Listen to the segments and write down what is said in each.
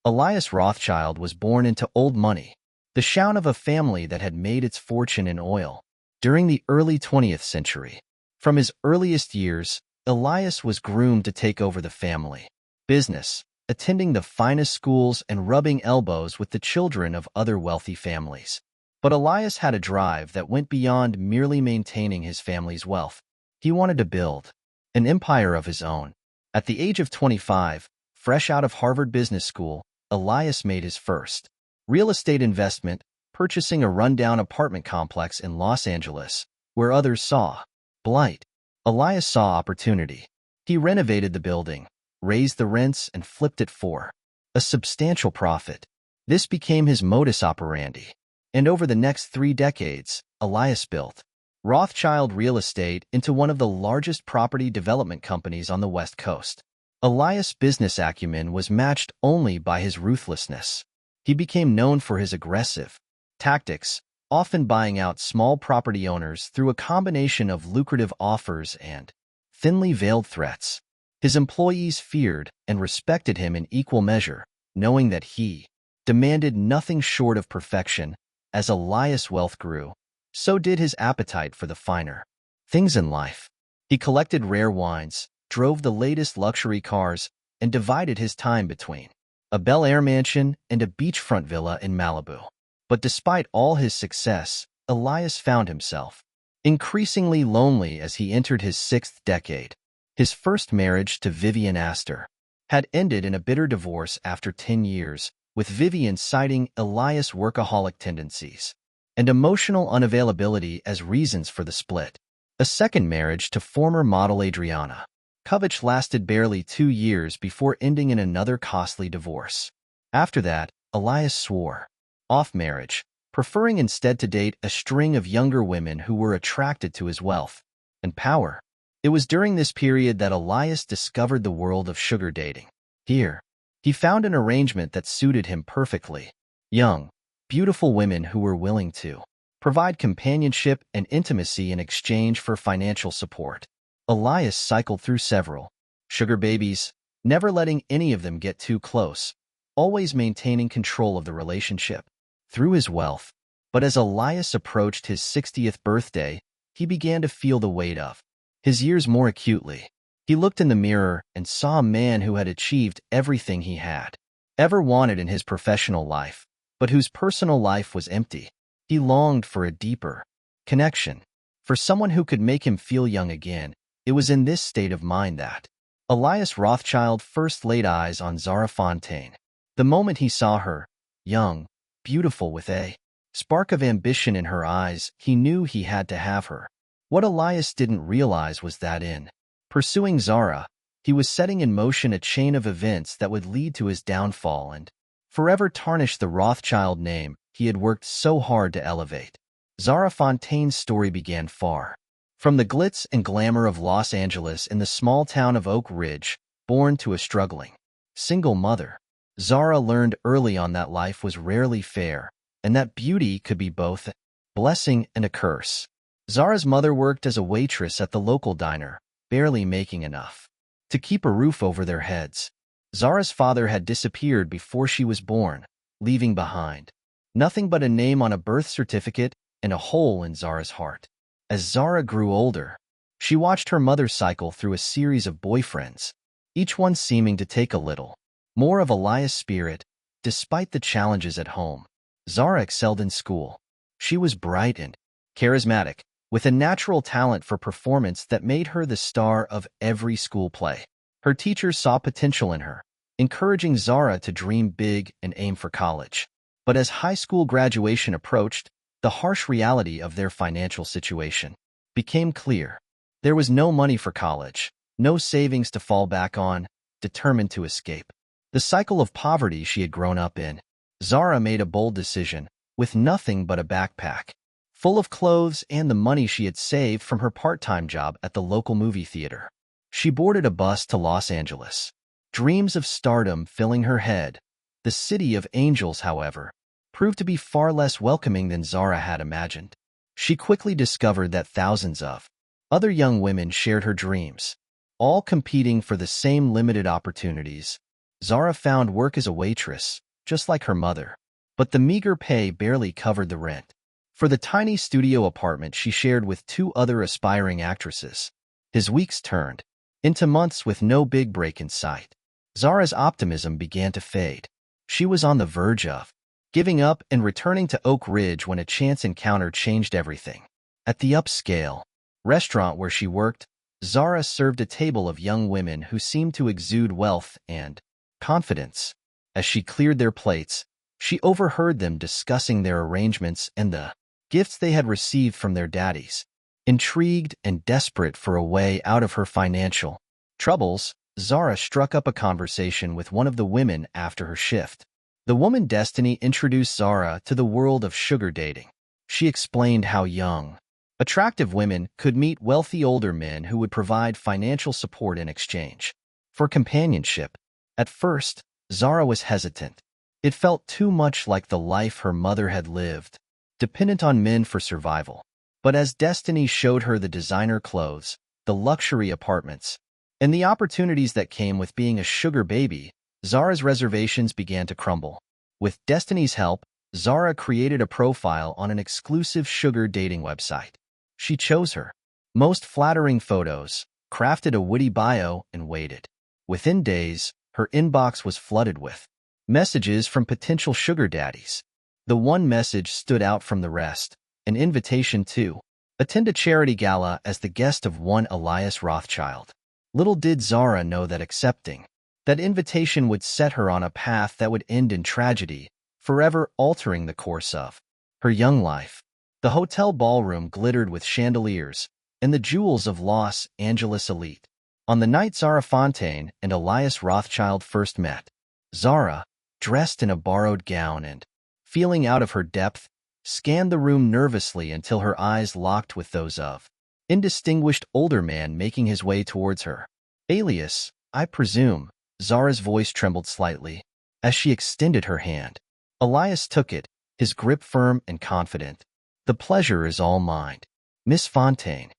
Elias Rothschild was born into old money, the scion of a family that had made its fortune in oil during the early 20th century. From his earliest years, Elias was groomed to take over the family business, attending the finest schools and rubbing elbows with the children of other wealthy families. But Elias had a drive that went beyond merely maintaining his family's wealth. He wanted to build an empire of his own. At the age of 25, fresh out of Harvard Business School, Elias made his first real estate investment, purchasing a rundown apartment complex in Los Angeles, where others saw blight. Elias saw opportunity. He renovated the building, raised the rents, and flipped it for a substantial profit. This became his modus operandi. And over the next 3 decades, Elias built Rothschild Real Estate into one of the largest property development companies on the West Coast. Elias' business acumen was matched only by his ruthlessness. He became known for his aggressive tactics, often buying out small property owners through a combination of lucrative offers and thinly veiled threats. His employees feared and respected him in equal measure, knowing that he demanded nothing short of perfection. As Elias' wealth grew, so did his appetite for the finer things in life. He collected rare wines, drove the latest luxury cars, and divided his time between a Bel Air mansion and a beachfront villa in Malibu. But despite all his success, Elias found himself increasingly lonely as he entered his 6th decade. His first marriage to Vivian Astor had ended in a bitter divorce after 10 years, with Vivian citing Elias' workaholic tendencies and emotional unavailability as reasons for the split. A second marriage to former model Adriana Kovach lasted barely 2 years before ending in another costly divorce. After that, Elias swore off marriage, preferring instead to date a string of younger women who were attracted to his wealth and power. It was during this period that Elias discovered the world of sugar dating. Here, he found an arrangement that suited him perfectly. Young, beautiful women who were willing to provide companionship and intimacy in exchange for financial support. Elias cycled through several sugar babies, never letting any of them get too close, always maintaining control of the relationship through his wealth. But as Elias approached his 60th birthday, he began to feel the weight of his years more acutely. He looked in the mirror and saw a man who had achieved everything he had ever wanted in his professional life, but whose personal life was empty. He longed for a deeper connection, for someone who could make him feel young again. It was in this state of mind that Elias Rothschild first laid eyes on Zara Fontaine. The moment he saw her, young, beautiful with a spark of ambition in her eyes, he knew he had to have her. What Elias didn't realize was that in pursuing Zara, he was setting in motion a chain of events that would lead to his downfall and forever tarnish the Rothschild name he had worked so hard to elevate. Zara Fontaine's story began far from the glitz and glamour of Los Angeles in the small town of Oak Ridge. Born to a struggling single mother, Zara learned early on that life was rarely fair and that beauty could be both a blessing and a curse. Zara's mother worked as a waitress at the local diner, barely making enough to keep a roof over their heads. Zara's father had disappeared before she was born, leaving behind nothing but a name on a birth certificate and a hole in Zara's heart. As Zara grew older, she watched her mother cycle through a series of boyfriends, each one seeming to take a little more of Elias' spirit. Despite the challenges at home, Zara excelled in school. She was bright and charismatic, with a natural talent for performance that made her the star of every school play. Her teachers saw potential in her, encouraging Zara to dream big and aim for college. But as high school graduation approached, the harsh reality of their financial situation became clear. There was no money for college, no savings to fall back on. Determined to escape the cycle of poverty she had grown up in, Zara made a bold decision. With nothing but a backpack full of clothes and the money she had saved from her part-time job at the local movie theater, she boarded a bus to Los Angeles. Dreams of stardom filling her head. The city of angels, however, proved to be far less welcoming than Zara had imagined. She quickly discovered that thousands of other young women shared her dreams, all competing for the same limited opportunities. Zara found work as a waitress, just like her mother. But the meager pay barely covered the rent. For the tiny studio apartment she shared with two other aspiring actresses, his weeks turned into months with no big break in sight. Zara's optimism began to fade. She was on the verge of giving up and returning to Oak Ridge when a chance encounter changed everything. At the upscale restaurant where she worked, Zara served a table of young women who seemed to exude wealth and confidence. As she cleared their plates, she overheard them discussing their arrangements and the gifts they had received from their daddies. Intrigued and desperate for a way out of her financial troubles, Zara struck up a conversation with one of the women after her shift. The woman Destiny introduced Zara to the world of sugar dating. She explained how young, attractive women could meet wealthy older men who would provide financial support in exchange for companionship. At first, Zara was hesitant. It felt too much like the life her mother had lived, dependent on men for survival. But as Destiny showed her the designer clothes, the luxury apartments, and the opportunities that came with being a sugar baby, Zara's reservations began to crumble. With Destiny's help, Zara created a profile on an exclusive sugar dating website. She chose her most flattering photos, crafted a witty bio, and waited. Within days, her inbox was flooded with messages from potential sugar daddies. The one message stood out from the rest, an invitation to attend a charity gala as the guest of one Elias Rothschild. Little did Zara know that accepting that invitation would set her on a path that would end in tragedy, forever altering the course of her young life. The hotel ballroom glittered with chandeliers and the jewels of Los Angeles elite. On the night Zara Fontaine and Elias Rothschild first met, Zara, dressed in a borrowed gown and feeling out of her depth, scanned the room nervously until her eyes locked with those of indistinguished older man making his way towards her. Alias, I presume. Zara's voice trembled slightly as she extended her hand. Elias took it, his grip firm and confident. The pleasure is all mine, Miss Fontaine.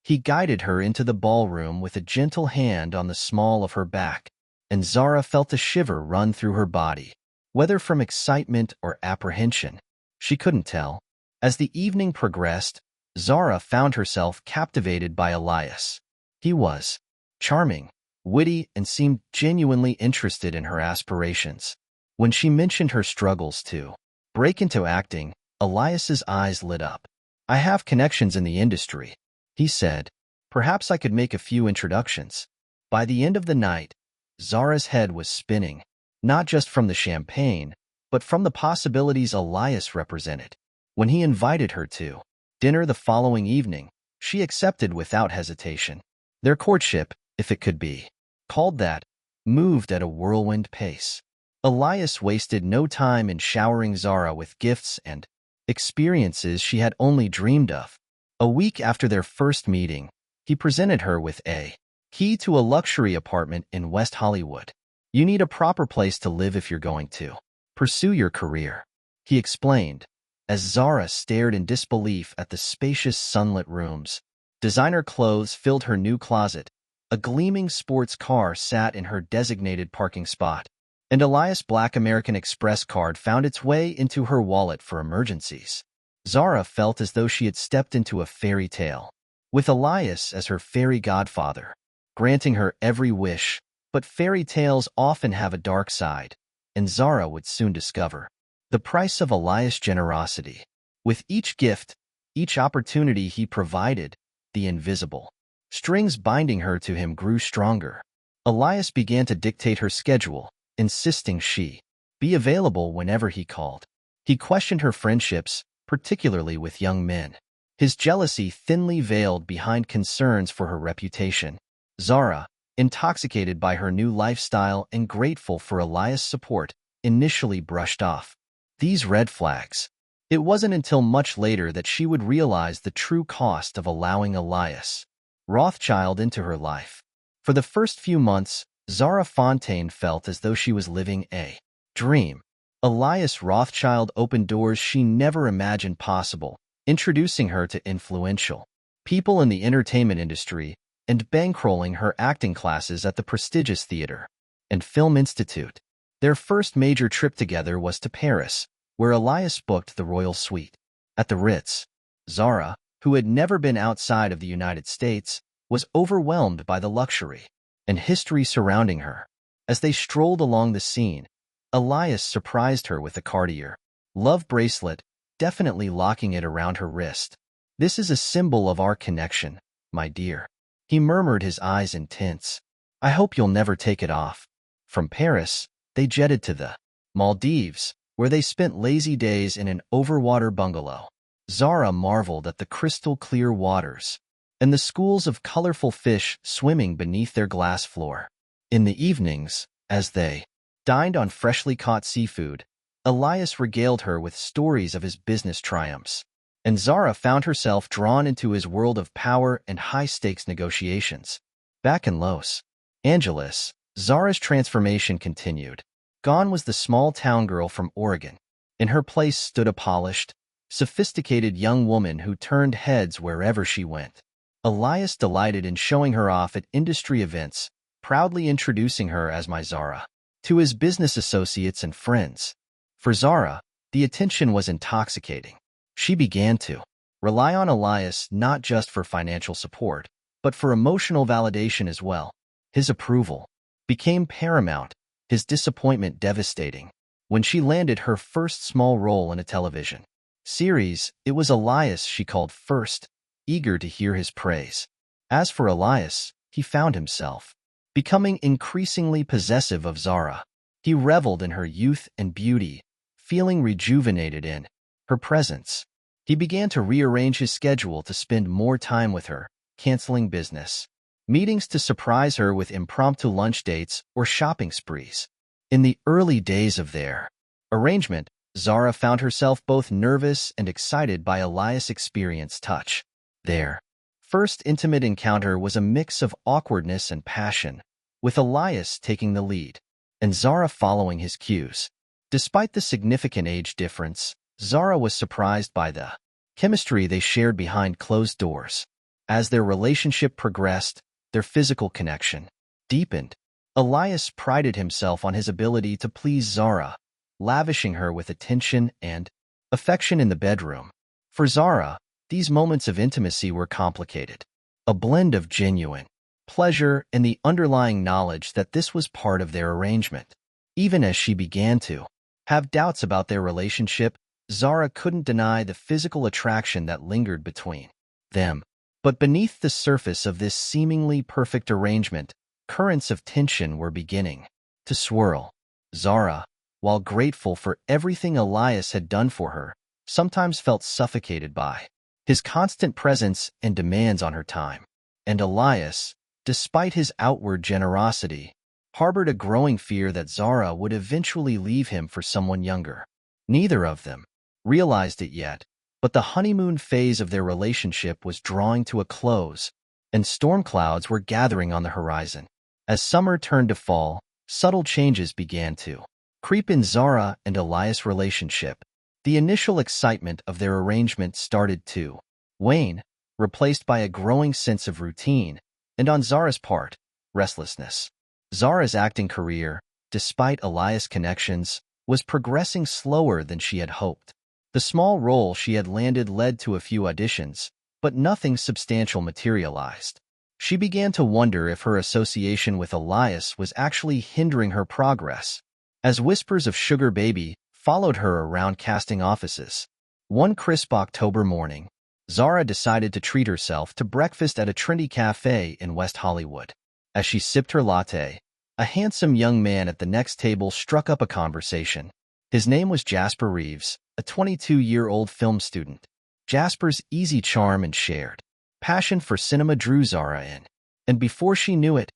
He guided her into the ballroom with a gentle hand on the small of her back, and Zara felt a shiver run through her body. Whether from excitement or apprehension, she couldn't tell. As the evening progressed, Zara found herself captivated by Elias. He was charming, witty, and seemed genuinely interested in her aspirations. When she mentioned her struggles to break into acting, Elias's eyes lit up. I have connections in the industry, he said. Perhaps I could make a few introductions. By the end of the night, Zara's head was spinning, not just from the champagne, but from the possibilities Elias represented. When he invited her to dinner the following evening, she accepted without hesitation. Their courtship, if it could be called that, moved at a whirlwind pace. Elias wasted no time in showering Zara with gifts and experiences she had only dreamed of. A week after their first meeting, he presented her with a key to a luxury apartment in West Hollywood. You need a proper place to live if you're going to pursue your career, he explained, as Zara stared in disbelief at the spacious sunlit rooms. Designer clothes filled her new closet. A gleaming sports car sat in her designated parking spot, and Elias' Black American Express card found its way into her wallet for emergencies. Zara felt as though she had stepped into a fairy tale, with Elias as her fairy godfather, granting her every wish. But fairy tales often have a dark side, and Zara would soon discover the price of Elias' generosity. With each gift, each opportunity he provided, the invisible strings binding her to him grew stronger. Elias began to dictate her schedule, insisting she be available whenever he called. He questioned her friendships, particularly with young men, his jealousy thinly veiled behind concerns for her reputation. Zara, intoxicated by her new lifestyle and grateful for Elias' support, initially brushed off these red flags. It wasn't until much later that she would realize the true cost of allowing Elias Rothschild into her life. For the first few months, Zara Fontaine felt as though she was living a dream. Elias Rothschild opened doors she never imagined possible, introducing her to influential people in the entertainment industry and bankrolling her acting classes at the prestigious theater. and Film Institute. Their first major trip together was to Paris, where Elias booked the royal suite. At the Ritz, Zara, who had never been outside of the United States, was overwhelmed by the luxury and history surrounding her. As they strolled along the scene, Elias surprised her with a Cartier love bracelet, definitely locking it around her wrist. "This is a symbol of our connection, my dear," he murmured, his eyes intense. "I hope you'll never take it off." From Paris, they jetted to the Maldives, where they spent lazy days in an overwater bungalow. Zara marveled at the crystal-clear waters and the schools of colorful fish swimming beneath their glass floor. In the evenings, as they dined on freshly caught seafood, Elias regaled her with stories of his business triumphs, and Zara found herself drawn into his world of power and high-stakes negotiations. Back in Los Angeles, Zara's transformation continued. Gone was the small-town girl from Oregon. In her place stood a polished, sophisticated young woman who turned heads wherever she went. Elias delighted in showing her off at industry events, proudly introducing her as my Zara to his business associates and friends. For Zara, the attention was intoxicating. She began to rely on Elias not just for financial support, but for emotional validation as well. His approval became paramount, his disappointment devastating. When she landed her first small role in a television series, it was Elias she called first, eager to hear his praise. As for Elias, he found himself becoming increasingly possessive of Zara. He reveled in her youth and beauty, feeling rejuvenated in her presence. He began to rearrange his schedule to spend more time with her, canceling business meetings to surprise her with impromptu lunch dates or shopping sprees. In the early days of their arrangement, Zara found herself both nervous and excited by Elias' experienced touch. Their first intimate encounter was a mix of awkwardness and passion, with Elias taking the lead and Zara following his cues. Despite the significant age difference, Zara was surprised by the chemistry they shared behind closed doors. As their relationship progressed, their physical connection deepened. Elias prided himself on his ability to please Zara, lavishing her with attention and affection in the bedroom. For Zara, these moments of intimacy were complicated, a blend of genuine pleasure and the underlying knowledge that this was part of their arrangement. Even as she began to have doubts about their relationship, Zara couldn't deny the physical attraction that lingered between them. But beneath the surface of this seemingly perfect arrangement, currents of tension were beginning to swirl. Zara, while grateful for everything Elias had done for her, sometimes felt suffocated by his constant presence and demands on her time. And Elias, despite his outward generosity, harbored a growing fear that Zara would eventually leave him for someone younger. Neither of them realized it yet, but the honeymoon phase of their relationship was drawing to a close, and storm clouds were gathering on the horizon. As summer turned to fall, subtle changes began to creep in Zara and Elias' relationship. The initial excitement of their arrangement started to wane, replaced by a growing sense of routine, and on Zara's part, restlessness. Zara's acting career, despite Elias' connections, was progressing slower than she had hoped. The small role she had landed led to a few auditions, but nothing substantial materialized. She began to wonder if her association with Elias was actually hindering her progress. As whispers of sugar baby followed her around casting offices, one crisp October morning, Zara decided to treat herself to breakfast at a trendy cafe in West Hollywood. As she sipped her latte, a handsome young man at the next table struck up a conversation. His name was Jasper Reeves, a 22-year-old film student. Jasper's easy charm and shared passion for cinema drew Zara in, and before she knew it,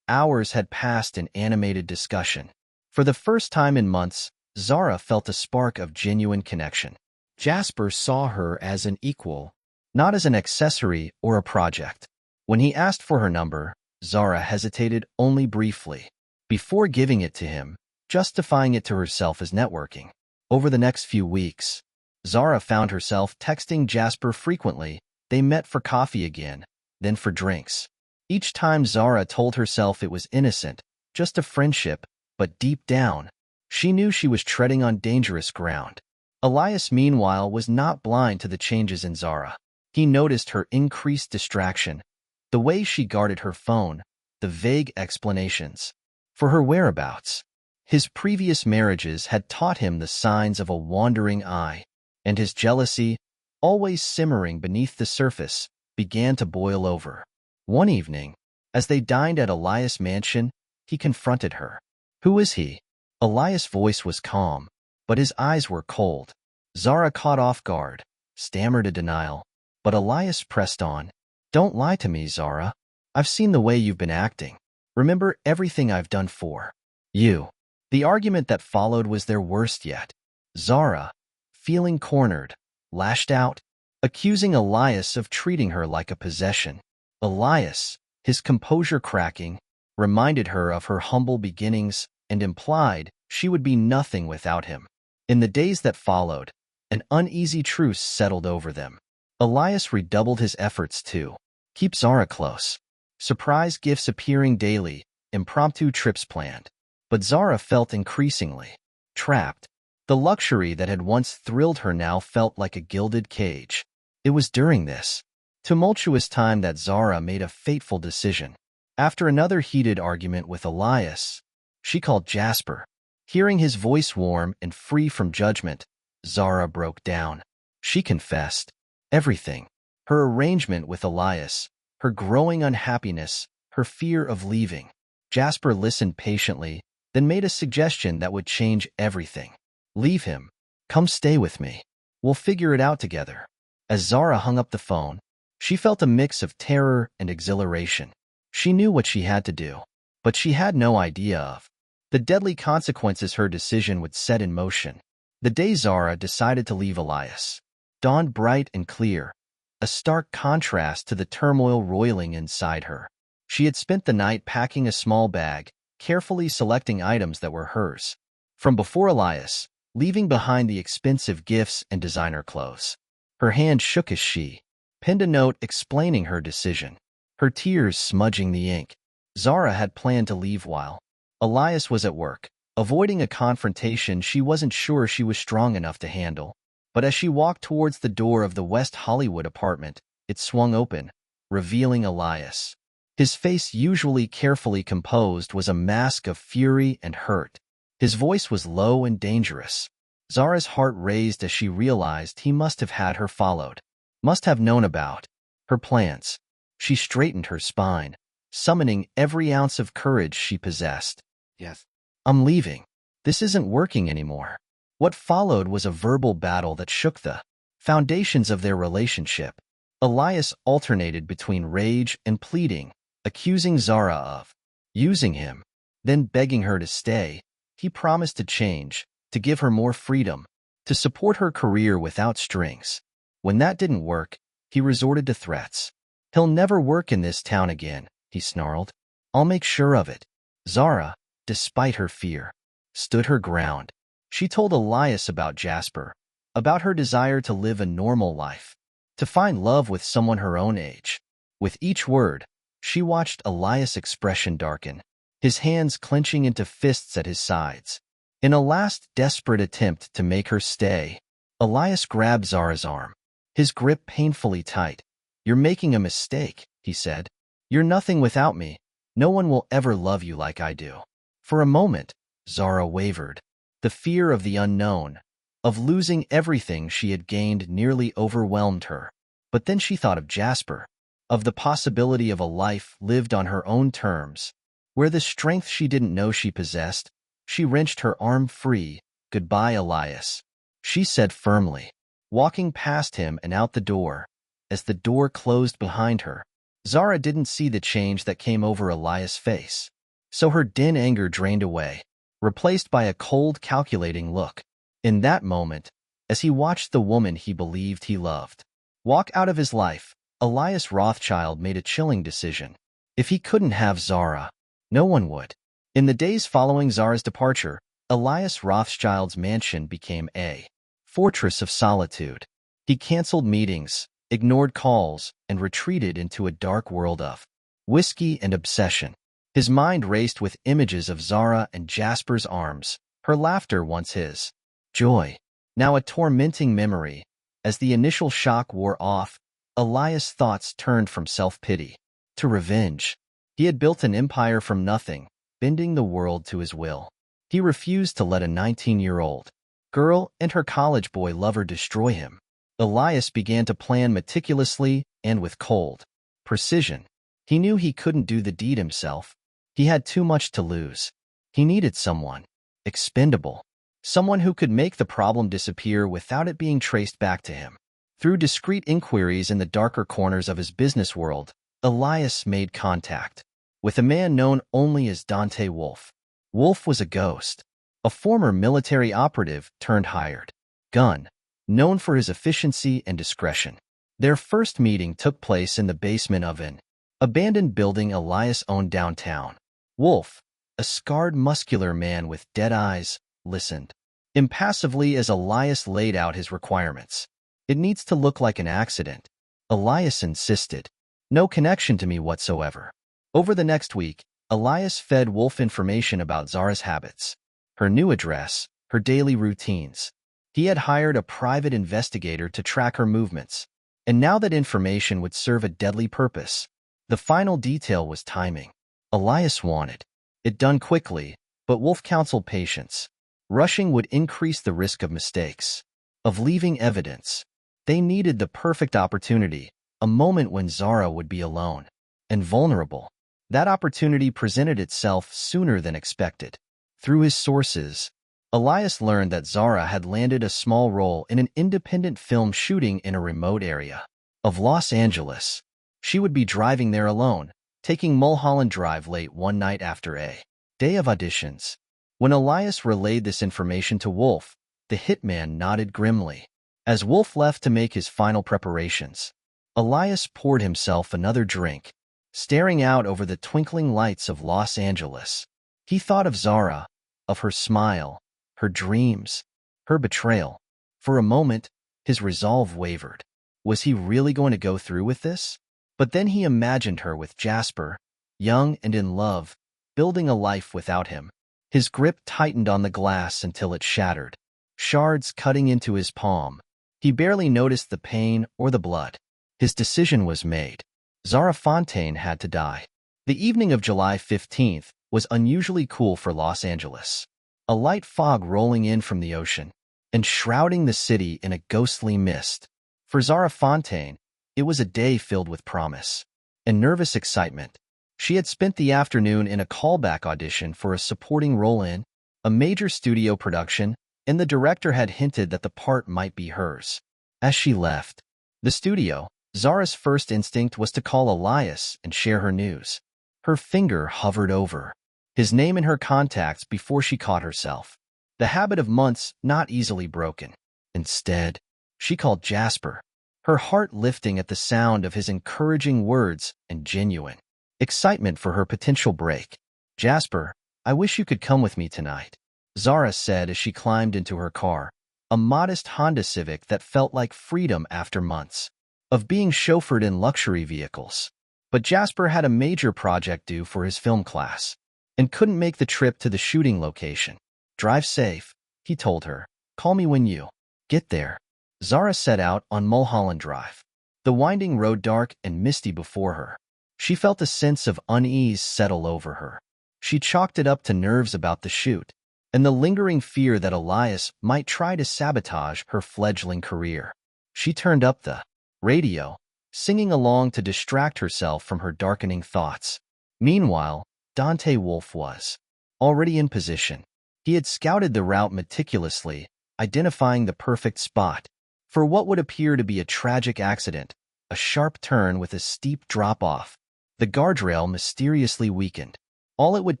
hours had passed in animated discussion. For the first time in months, Zara felt a spark of genuine connection. Jasper saw her as an equal, not as an accessory or a project. When he asked for her number, Zara hesitated only briefly, before giving it to him, justifying it to herself as networking. Over the next few weeks, Zara found herself texting Jasper frequently. They met for coffee again, then for drinks. Each time Zara told herself it was innocent, just a friendship, but deep down, she knew she was treading on dangerous ground. Elias, meanwhile, was not blind to the changes in Zara. He noticed her increased distraction, the way she guarded her phone, the vague explanations for her whereabouts. His previous marriages had taught him the signs of a wandering eye, and his jealousy, always simmering beneath the surface, began to boil over. One evening, as they dined at Elias' mansion, he confronted her. "Who is he?" Elias' voice was calm, but his eyes were cold. Zara, caught off guard, stammered a denial, but Elias pressed on. "Don't lie to me, Zara. I've seen the way you've been acting. Remember everything I've done for you." The argument that followed was their worst yet. Zara, feeling cornered, lashed out, accusing Elias of treating her like a possession. Elias, his composure cracking, reminded her of her humble beginnings and implied she would be nothing without him. In the days that followed, an uneasy truce settled over them. Elias redoubled his efforts to keep Zara close. Surprise gifts appearing daily, impromptu trips planned. But Zara felt increasingly trapped. The luxury that had once thrilled her now felt like a gilded cage. It was during this tumultuous time that Zara made a fateful decision. After another heated argument with Elias, she called Jasper. Hearing his voice warm and free from judgment, Zara broke down. She confessed everything: her arrangement with Elias, her growing unhappiness, her fear of leaving. Jasper listened patiently, then made a suggestion that would change everything. "Leave him. Come stay with me. We'll figure it out together." As Zara hung up the phone, she felt a mix of terror and exhilaration. She knew what she had to do, but she had no idea of the deadly consequences her decision would set in motion. The day Zara decided to leave Elias dawned bright and clear, a stark contrast to the turmoil roiling inside her. She had spent the night packing a small bag, carefully selecting items that were hers from before Elias, leaving behind the expensive gifts and designer clothes. Her hand shook as she penned a note explaining her decision, her tears smudging the ink. Zara had planned to leave while Elias was at work, avoiding a confrontation she wasn't sure she was strong enough to handle. But as she walked towards the door of the West Hollywood apartment, it swung open, revealing Elias. His face, usually carefully composed, was a mask of fury and hurt. His voice was low and dangerous. Zara's heart raised as she realized he must have had her followed, must have known about her plans. She straightened her spine, summoning every ounce of courage she possessed. "Yes, I'm leaving. This isn't working anymore." What followed was a verbal battle that shook the foundations of their relationship. Elias alternated between rage and pleading, accusing Zara of using him, then begging her to stay. He promised to change, to give her more freedom, to support her career without strings. When that didn't work, he resorted to threats. "He'll never work in this town again," he snarled. "I'll make sure of it." Zara, despite her fear, stood her ground. She told Elias about Jasper, about her desire to live a normal life, to find love with someone her own age. With each word, she watched Elias' expression darken, his hands clenching into fists at his sides. In a last desperate attempt to make her stay, Elias grabbed Zara's arm, his grip painfully tight. "You're making a mistake," he said. "You're nothing without me. No one will ever love you like I do." For a moment, Zara wavered. The fear of the unknown, of losing everything she had gained, nearly overwhelmed her. But then she thought of Jasper, of the possibility of a life lived on her own terms, where the strength she didn't know she possessed. She wrenched her arm free. "Goodbye, Elias," she said firmly, walking past him and out the door. As the door closed behind her, Zara didn't see the change that came over Elias' face, so her dim anger drained away, replaced by a cold, calculating look. In that moment, as he watched the woman he believed he loved walk out of his life, Elias Rothschild made a chilling decision. If he couldn't have Zara, no one would. In the days following Zara's departure, Elias Rothschild's mansion became a fortress of solitude. He canceled meetings, ignored calls, and retreated into a dark world of whiskey and obsession. His mind raced with images of Zara and Jasper's arms, her laughter once his joy, now a tormenting memory. As the initial shock wore off, Elias' thoughts turned from self-pity to revenge. He had built an empire from nothing, bending the world to his will. He refused to let a 19-year-old girl and her college boy lover destroy him. Elias began to plan meticulously and with cold precision. He knew he couldn't do the deed himself. He had too much to lose. He needed someone expendable, someone who could make the problem disappear without it being traced back to him. Through discreet inquiries in the darker corners of his business world, Elias made contact with a man known only as Dante Wolf. Wolf was a ghost, a former military operative turned hired gun, known for his efficiency and discretion. Their first meeting took place in the basement of an abandoned building Elias owned downtown. Wolf, a scarred, muscular man with dead eyes, listened impassively as Elias laid out his requirements. "It needs to look like an accident," Elias insisted. "No connection to me whatsoever." Over the next week, Elias fed Wolf information about Zara's habits, her new address, her daily routines. He had hired a private investigator to track her movements, and now that information would serve a deadly purpose. The final detail was timing. Elias wanted it done quickly, but Wolf counseled patience. Rushing would increase the risk of mistakes, of leaving evidence. They needed the perfect opportunity, a moment when Zara would be alone and vulnerable. That opportunity presented itself sooner than expected. Through his sources, Elias learned that Zara had landed a small role in an independent film shooting in a remote area of Los Angeles. She would be driving there alone, taking Mulholland Drive late one night after a day of auditions. When Elias relayed this information to Wolf, the hitman nodded grimly. As Wolf left to make his final preparations, Elias poured himself another drink, staring out over the twinkling lights of Los Angeles. He thought of Zara, of her smile, her dreams, her betrayal. For a moment, his resolve wavered. Was he really going to go through with this? But then he imagined her with Jasper, young and in love, building a life without him. His grip tightened on the glass until it shattered, shards cutting into his palm. He barely noticed the pain or the blood. His decision was made. Zara Fontaine had to die. The evening of July 15th was unusually cool for Los Angeles. A light fog rolling in from the ocean and shrouding the city in a ghostly mist. For Zara Fontaine, it was a day filled with promise and nervous excitement. She had spent the afternoon in a callback audition for a supporting role in a major studio production, and the director had hinted that the part might be hers. As she left the studio, Zara's first instinct was to call Elias and share her news. Her finger hovered over his name in her contacts before she caught herself. The habit of months not easily broken. Instead, she called Jasper, her heart lifting at the sound of his encouraging words and genuine excitement for her potential break. "Jasper, I wish you could come with me tonight," Zara said as she climbed into her car, a modest Honda Civic that felt like freedom after months of being chauffeured in luxury vehicles. But Jasper had a major project due for his film class and couldn't make the trip to the shooting location. "Drive safe," he told her. "Call me when you get there." Zara set out on Mulholland Drive, the winding road dark and misty before her. She felt a sense of unease settle over her. She chalked it up to nerves about the shoot and the lingering fear that Elias might try to sabotage her fledgling career. She turned up the radio, singing along to distract herself from her darkening thoughts. Meanwhile, Dante Wolf was already in position. He had scouted the route meticulously, identifying the perfect spot for what would appear to be a tragic accident, a sharp turn with a steep drop-off. The guardrail mysteriously weakened. All it would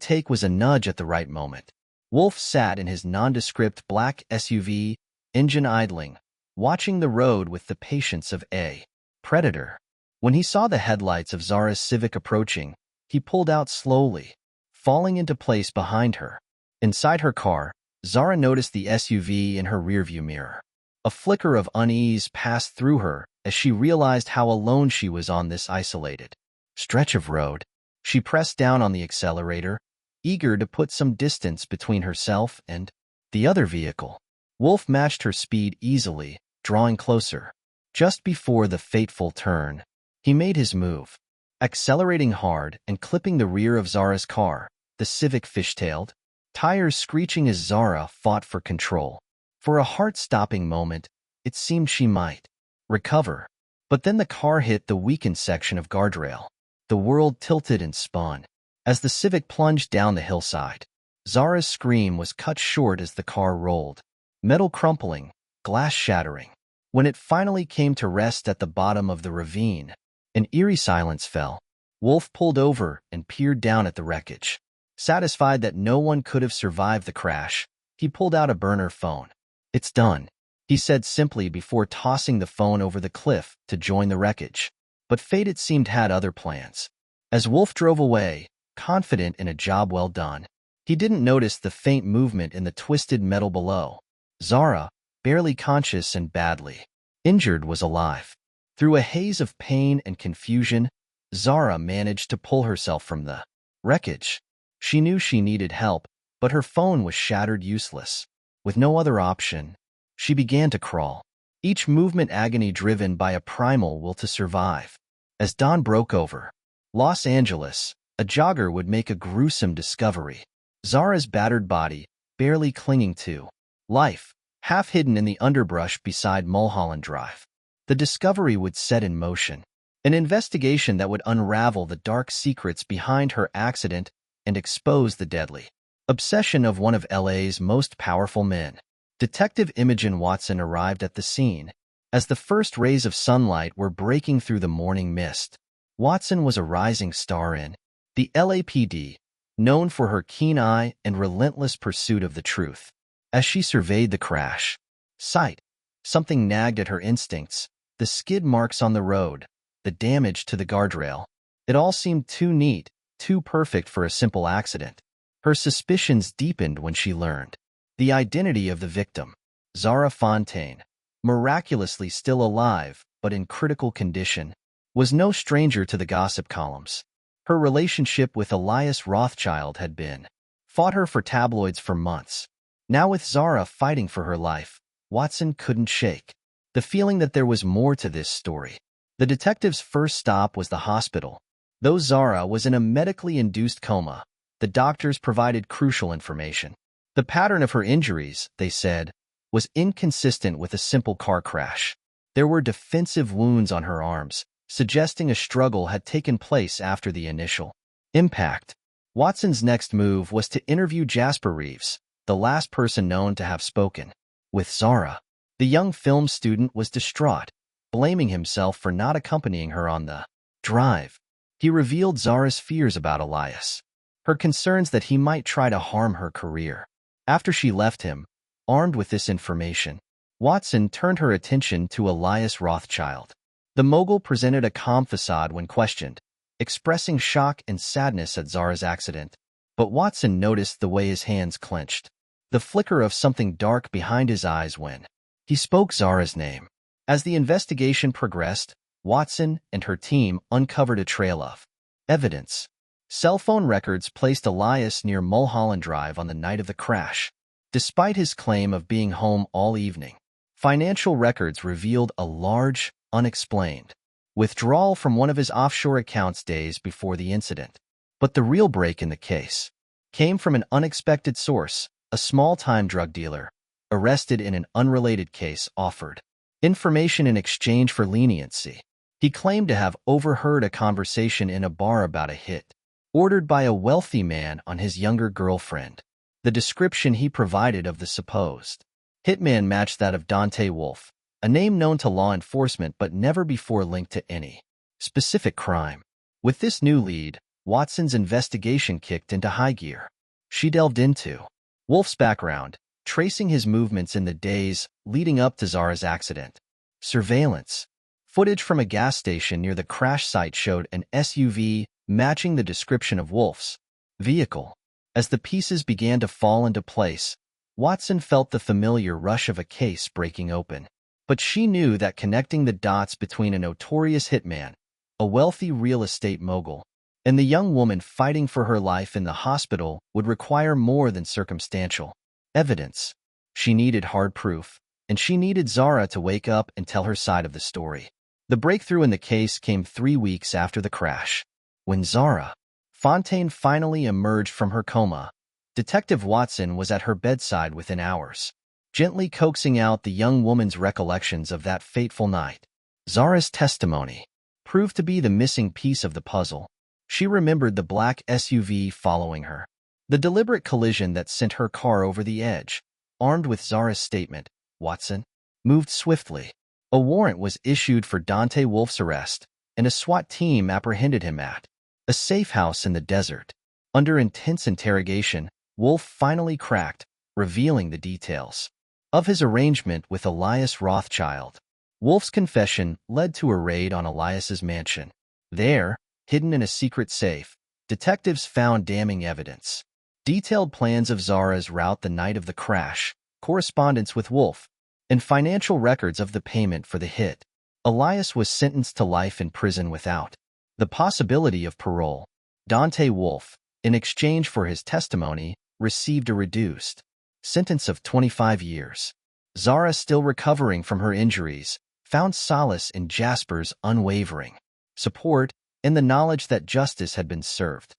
take was a nudge at the right moment. Wolf sat in his nondescript black SUV, engine idling, watching the road with the patience of a predator. When he saw the headlights of Zara's Civic approaching, he pulled out slowly, falling into place behind her. Inside her car, Zara noticed the SUV in her rearview mirror. A flicker of unease passed through her as she realized how alone she was on this isolated stretch of road. She pressed down on the accelerator, eager to put some distance between herself and the other vehicle. Wolf matched her speed easily, drawing closer. Just before the fateful turn, he made his move, accelerating hard and clipping the rear of Zara's car. The Civic fishtailed, tires screeching as Zara fought for control. For a heart-stopping moment, it seemed she might recover. But then the car hit the weakened section of guardrail. The world tilted and spun. As the Civic plunged down the hillside, Zara's scream was cut short as the car rolled, metal crumpling, glass shattering. When it finally came to rest at the bottom of the ravine, an eerie silence fell. Wolf pulled over and peered down at the wreckage. Satisfied that no one could have survived the crash, he pulled out a burner phone. "It's done," he said simply before tossing the phone over the cliff to join the wreckage. But fate, it seemed, had other plans. As Wolf drove away, confident in a job well done, he didn't notice the faint movement in the twisted metal below. Zara, barely conscious and badly injured, was alive. Through a haze of pain and confusion, Zara managed to pull herself from the wreckage. She knew she needed help, but her phone was shattered, useless. With no other option, she began to crawl, each movement agony driven by a primal will to survive. As dawn broke over Los Angeles, a jogger would make a gruesome discovery. Zara's battered body, barely clinging to life, half hidden in the underbrush beside Mulholland Drive. The discovery would set in motion an investigation that would unravel the dark secrets behind her accident and expose the deadly obsession of one of LA's most powerful men. Detective Imogen Watson arrived at the scene as the first rays of sunlight were breaking through the morning mist. Watson was a rising star in the LAPD, known for her keen eye and relentless pursuit of the truth. As she surveyed the crash site, something nagged at her instincts: the skid marks on the road, the damage to the guardrail. It all seemed too neat, too perfect for a simple accident. Her suspicions deepened when she learned the identity of the victim. Zara Fontaine, miraculously still alive but in critical condition, was no stranger to the gossip columns. Her relationship with Elias Rothschild had been fought her for tabloids for months. Now, with Zara fighting for her life, Watson couldn't shake the feeling that there was more to this story. The detective's first stop was the hospital. Though Zara was in a medically induced coma, the doctors provided crucial information. The pattern of her injuries, they said, was inconsistent with a simple car crash. There were defensive wounds on her arms, suggesting a struggle had taken place after the initial impact. Watson's next move was to interview Jasper Reeves, the last person known to have spoken with Zara. The young film student was distraught, blaming himself for not accompanying her on the drive. He revealed Zara's fears about Elias, her concerns that he might try to harm her career. After she left him, armed with this information, Watson turned her attention to Elias Rothschild. The mogul presented a calm facade when questioned, expressing shock and sadness at Zara's accident. But Watson noticed the way his hands clenched, the flicker of something dark behind his eyes when he spoke Zara's name. As the investigation progressed, Watson and her team uncovered a trail of evidence. Cell phone records placed Elias near Mulholland Drive on the night of the crash, despite his claim of being home all evening. Financial records revealed a large, unexplained withdrawal from one of his offshore accounts days before the incident. But the real break in the case came from an unexpected source: a small-time drug dealer, arrested in an unrelated case, offered information in exchange for leniency. He claimed to have overheard a conversation in a bar about a hit ordered by a wealthy man on his younger girlfriend. The description he provided of the supposed hitman matched that of Dante Wolf, a name known to law enforcement but never before linked to any specific crime. With this new lead, Watson's investigation kicked into high gear. She delved into Wolf's background, tracing his movements in the days leading up to Zara's accident. Surveillance footage from a gas station near the crash site showed an SUV matching the description of Wolf's vehicle. As the pieces began to fall into place, Watson felt the familiar rush of a case breaking open. But she knew that connecting the dots between a notorious hitman, a wealthy real estate mogul, and the young woman fighting for her life in the hospital would require more than circumstantial evidence. She needed hard proof, and she needed Zara to wake up and tell her side of the story. The breakthrough in the case came 3 weeks after the crash. When Zara Fontaine finally emerged from her coma, Detective Watson was at her bedside within hours, gently coaxing out the young woman's recollections of that fateful night. Zara's testimony proved to be the missing piece of the puzzle. She remembered the black SUV following her, the deliberate collision that sent her car over the edge. Armed with Zara's statement, Watson moved swiftly. A warrant was issued for Dante Wolf's arrest, and a SWAT team apprehended him at a safe house in the desert. Under intense interrogation, Wolf finally cracked, revealing the details of his arrangement with Elias Rothschild. Wolf's confession led to a raid on Elias's mansion. There, hidden in a secret safe, detectives found damning evidence. Detailed plans of Zara's route the night of the crash, correspondence with Wolf, and financial records of the payment for the hit. Elias was sentenced to life in prison without the possibility of parole. Dante Wolf, in exchange for his testimony, received a reduced sentence of 25 years. Zara, still recovering from her injuries, found solace in Jasper's unwavering support and the knowledge that justice had been served.